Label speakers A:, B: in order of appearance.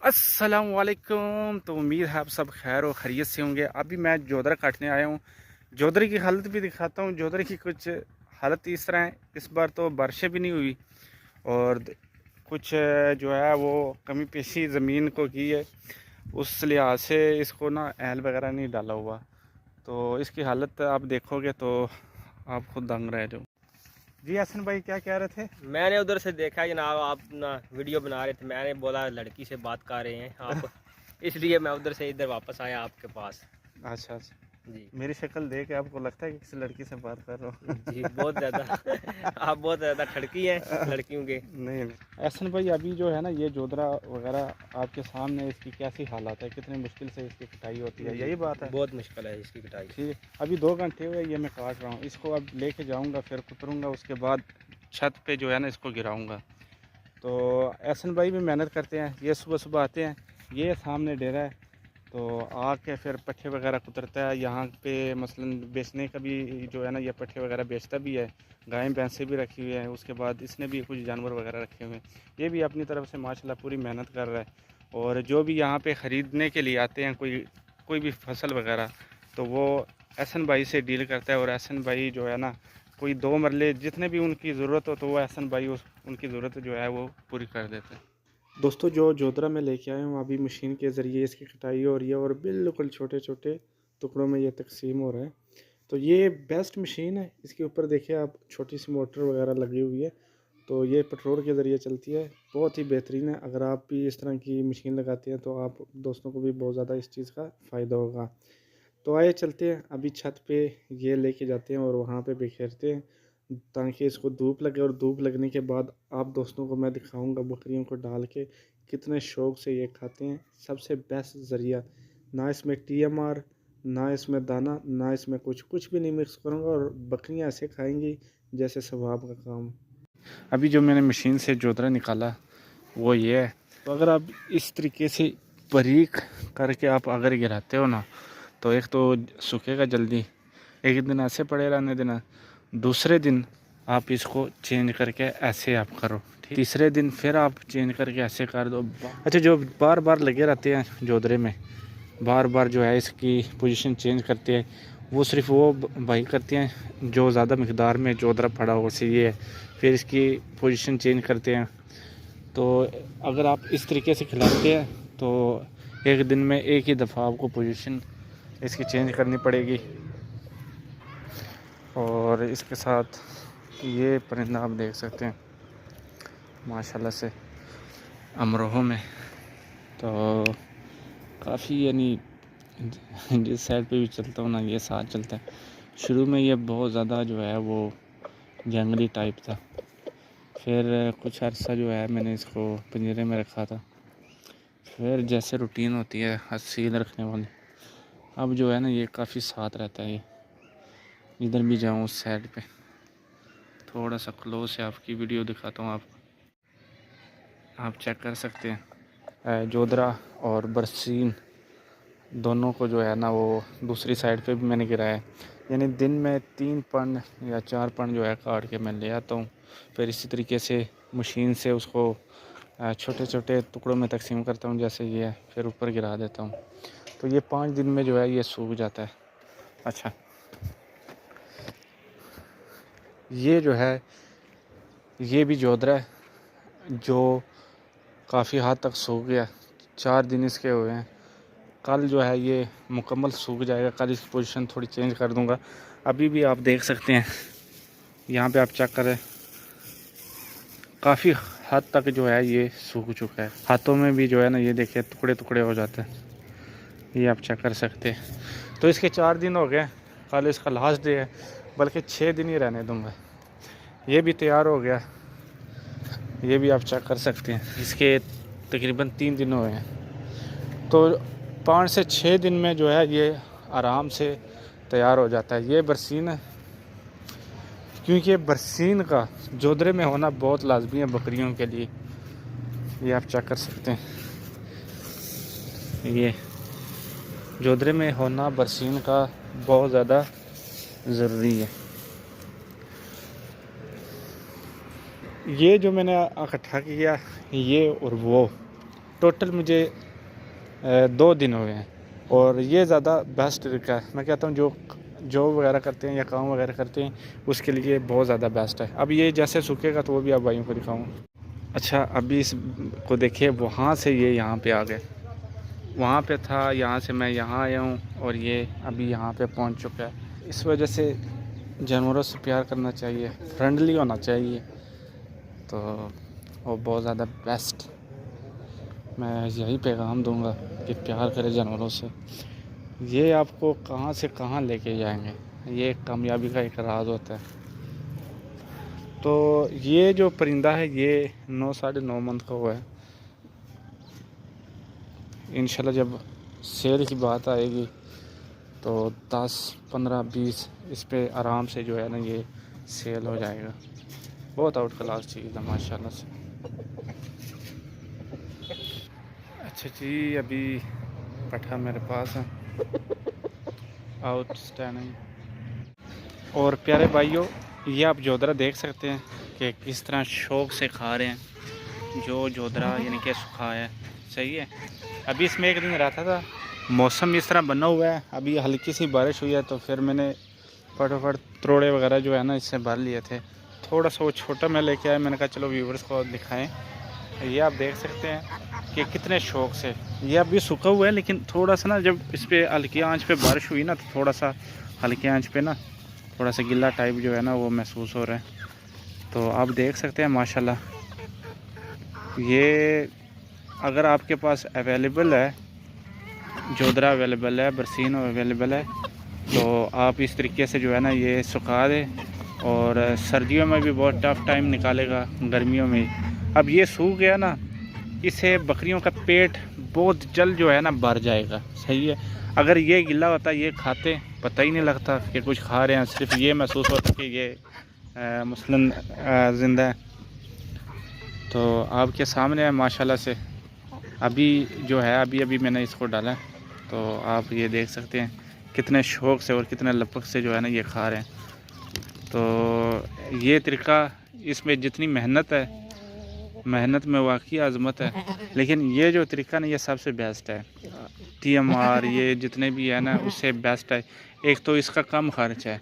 A: अस्सलाम वालेकुम। तो उम्मीद है आप सब खैर और ख़ैरियत से होंगे। अभी मैं जोधरा काटने आया हूँ। जोधरे की हालत भी दिखाता हूँ। जोधरे की कुछ हालत इस तरह है, इस बार तो बारिशें भी नहीं हुई और कुछ जो है वो कमी पेशी ज़मीन को की है, उस लिहाज से इसको ना एल वगैरह नहीं डाला हुआ। तो इसकी हालत आप देखोगे तो आप खुद दंग रह जाओ। जी हसन भाई, क्या कह रहे थे?
B: मैंने उधर से देखा जनाब, आप ना वीडियो बना रहे थे। मैंने बोला लड़की से बात कर रहे हैं आप, इसलिए मैं उधर से इधर वापस आया आपके पास।
A: अच्छा अच्छा।
B: जी
A: मेरी शक्ल देख के आपको लगता है कि किसी लड़की से बात कर रहा
B: जी,
A: हूँ?
B: बहुत ज़्यादा आप बहुत ज़्यादा ठड़की हैं लड़कियों के।
A: नहीं नहीं, एहसन भाई अभी जो है ना ये जोधरा वगैरह आपके सामने, इसकी कैसी हालत है, कितनी मुश्किल से इसकी कटाई होती है,
B: जी,
A: यही बात है।
B: बहुत मुश्किल है इसकी कटाई।
A: ठीक, अभी 2 घंटे हुए ये मैं काट रहा हूँ। इसको अब लेके जाऊँगा, फिर कुतरूँगा, उसके बाद छत पे जो है ना इसको गिराऊँगा। तो एहसन भाई भी मेहनत करते हैं, ये सुबह सुबह आते हैं, ये सामने डेरा है, तो आके फिर पट्ठे वगैरह कुतरता है यहाँ पे। मसलन बेचने का भी जो है ना ये पट्ठे वगैरह बेचता भी है। गायें भैंसें भी रखी हुई हैं, उसके बाद इसने भी कुछ जानवर वगैरह रखे हुए हैं। ये भी अपनी तरफ से माशाल्लाह पूरी मेहनत कर रहा है। और जो भी यहाँ पे ख़रीदने के लिए आते हैं कोई भी फसल वगैरह, तो वो एहसन भाई से डील करता है। और एहसन भाई जो है ना कोई 2 मरले जितने भी उनकी ज़रूरत हो तो वो एहसन भाई उनकी ज़रूरत जो है वो पूरी कर देता है। दोस्तों, जो जोधरा में लेके आया हूँ अभी मशीन के ज़रिए इसकी कटाई हो रही है और बिल्कुल छोटे छोटे टुकड़ों में ये तकसीम हो रहा है। तो ये बेस्ट मशीन है। इसके ऊपर देखिए आप, छोटी सी मोटर वगैरह लगी हुई है, तो ये पेट्रोल के ज़रिए चलती है। बहुत ही बेहतरीन है। अगर आप भी इस तरह की मशीन लगाते हैं तो आप दोस्तों को भी बहुत ज़्यादा इस चीज़ का फ़ायदा होगा। तो आइए चलते हैं, अभी छत पे ये लेके जाते हैं और वहाँ पे बिखेरते हैं ताकि इसको धूप लगे। और धूप लगने के बाद आप दोस्तों को मैं दिखाऊंगा बकरियों को डाल के कितने शौक़ से ये खाते हैं। सबसे बेस्ट ज़रिया, ना इसमें TMR, ना इसमें दाना, ना इसमें कुछ भी नहीं मिक्स करूँगा, और बकरियाँ ऐसे खाएंगी जैसे सवाब का काम। अभी जो मैंने मशीन से जोधरा निकाला वो ये है। तो अगर आप इस तरीके से बारीक करके आप अगर गिराते हो ना, तो एक तो सूखेगा जल्दी, एक दिन ऐसे पड़े रहने देना, दूसरे दिन आप इसको चेंज करके ऐसे आप करो, ठीक, तीसरे दिन फिर आप चेंज करके ऐसे कर दो। अच्छा, जो बार बार लगे रहते हैं जोधरे में, बार बार जो है इसकी पोजीशन चेंज करते हैं, वो सिर्फ वो भाई करते हैं जो ज़्यादा मकदार में जोधरा पड़ा हो चाहिए, फिर इसकी पोजीशन चेंज करते हैं। तो अगर आप इस तरीके से खिलाते हैं तो एक दिन में एक ही दफ़ा आपको पोजीशन इसकी चेंज करनी पड़ेगी। और इसके साथ ये परिंदा आप देख सकते हैं माशाल्लाह से अमरोह में, तो काफ़ी यानी जिस साइड पे भी चलता हूँ ना ये साथ चलता है। शुरू में ये बहुत ज़्यादा जो है वो जंगली टाइप था, फिर कुछ अर्सा जो है मैंने इसको पिंजरे में रखा था, फिर जैसे रूटीन होती है हसीन रखने वाली, अब जो है ना ये काफ़ी साथ रहता है। ये इधर भी जाऊँ उस साइड पे, थोड़ा सा क्लोज से आपकी वीडियो दिखाता हूँ आप चेक कर सकते हैं। जोधरा और बरसीन दोनों को जो है ना वो दूसरी साइड पे भी मैंने गिराया है। यानी दिन में 3 पन या 4 पन जो है काट के मैं ले आता हूँ, फिर इसी तरीके से मशीन से उसको छोटे छोटे टुकड़ों में तकसीम करता हूँ जैसे ये है, फिर ऊपर गिरा देता हूँ। तो ये 5 दिन में जो है ये सूख जाता है। अच्छा, ये जो है ये भी जोधरा है जो काफ़ी हद तक सूख गया। 4 दिन इसके हुए हैं, कल जो है ये मुकम्मल सूख जाएगा। कल इसकी पोजीशन थोड़ी चेंज कर दूंगा। अभी भी आप देख सकते हैं यहाँ पे, आप चेक करें, काफ़ी हद तक जो है ये सूख चुका है। हाथों में भी जो है ना ये देखिए टुकड़े टुकड़े हो जाते हैं, ये आप चेक कर सकते हैं। तो इसके 4 दिन हो गए, कल इसका लास्ट डे है, बल्कि 6 दिन ही रहने दूँगा। ये भी तैयार हो गया, ये भी आप चेक कर सकते हैं। इसके तकरीबन 3 दिन हुए हैं, तो 5 से 6 दिन में जो है ये आराम से तैयार हो जाता है। ये बरसीन है, क्योंकि बरसीन का जोधरे में होना बहुत लाजमी है बकरियों के लिए। ये आप चेक कर सकते हैं, ये जोधरे में होना बरसीन का बहुत ज़्यादा ज़रूरी है। ये जो मैंने इकट्ठा किया ये और वो, टोटल मुझे 2 दिन हुए हैं और ये ज़्यादा बेस्ट तरीका है। मैं कहता हूँ जो जॉब वगैरह करते हैं या काम वगैरह करते हैं उसके लिए बहुत ज़्यादा बेस्ट है। अब ये जैसे सूखेगा तो वो भी आप भाइयों को दिखाऊँ। अच्छा, अभी इस को देखिए, वहाँ से ये यहाँ पे आ गए, वहाँ पे था, यहाँ से मैं यहाँ आया हूँ और ये अभी यहाँ पे पहुँच चुका है। इस वजह से जानवरों से प्यार करना चाहिए, फ्रेंडली होना चाहिए, तो वो बहुत ज़्यादा बेस्ट। मैं यही पैगाम दूंगा कि प्यार करें जानवरों से। ये आपको कहाँ से कहाँ लेके जाएंगे, ये कामयाबी का एक राज होता है। तो ये जो परिंदा है ये 9 साढ़े 9 मंथ का हुआ है। इंशाल्लाह जब सेल की बात आएगी तो 10, 15, 20 इस पे आराम से जो है ना ये सेल हो जाएगा। बहुत आउट क्लास चीज़ है माशाल्लाह से। अच्छा जी, अभी पठा मेरे पास है, आउटस्टैंडिंग। और प्यारे भाइयों, ये आप जोधरा देख सकते हैं कि किस तरह शौक से खा रहे हैं। जो जोधरा यानी कि सूखा है, सही है। अभी इसमें एक दिन रहता था, मौसम इस तरह बना हुआ है, अभी हल्की सी बारिश हुई है तो फिर मैंने फटाफट त्रोड़े वगैरह जो है ना इससे भर लिए थे। थोड़ा सा वो छोटा मैं लेके आया, मैंने कहा चलो व्यूवर्स को दिखाएं। ये आप देख सकते हैं कि कितने शौक से, ये अभी सूखा हुआ है लेकिन थोड़ा सा ना जब इस पर हल्की आंच पे बारिश हुई ना तो थोड़ा सा हल्की आंच पे ना थोड़ा सा गिल्ला टाइप जो है ना वो महसूस हो रहा है। तो आप देख सकते हैं माशाल्लाह, ये अगर आपके पास अवेलेबल है, जोधरा अवेलेबल है, बरसीन अवेलेबल है, तो आप इस तरीके से जो है ना ये सुखा दें। और सर्दियों में भी बहुत टफ टाइम निकालेगा, गर्मियों में। अब ये सूख गया ना, इससे बकरियों का पेट बहुत जल्द जो है ना भर जाएगा, सही है। अगर ये गिला होता, ये खाते पता ही नहीं लगता कि कुछ खा रहे हैं, सिर्फ ये महसूस होता कि ये मसलन ज़िंदा है। तो आपके सामने है माशाल्लाह से, अभी जो है अभी मैंने इसको डाला है, तो आप ये देख सकते हैं कितने शौक़ से और कितने लपक से जो है ना ये खा रहे हैं। तो ये तरीका, इसमें जितनी मेहनत है, मेहनत में वाकई आज़मत है, लेकिन ये जो तरीका ना ये सबसे बेस्ट है। TMR ये जितने भी है ना उससे बेस्ट है। एक तो इसका कम खर्च है,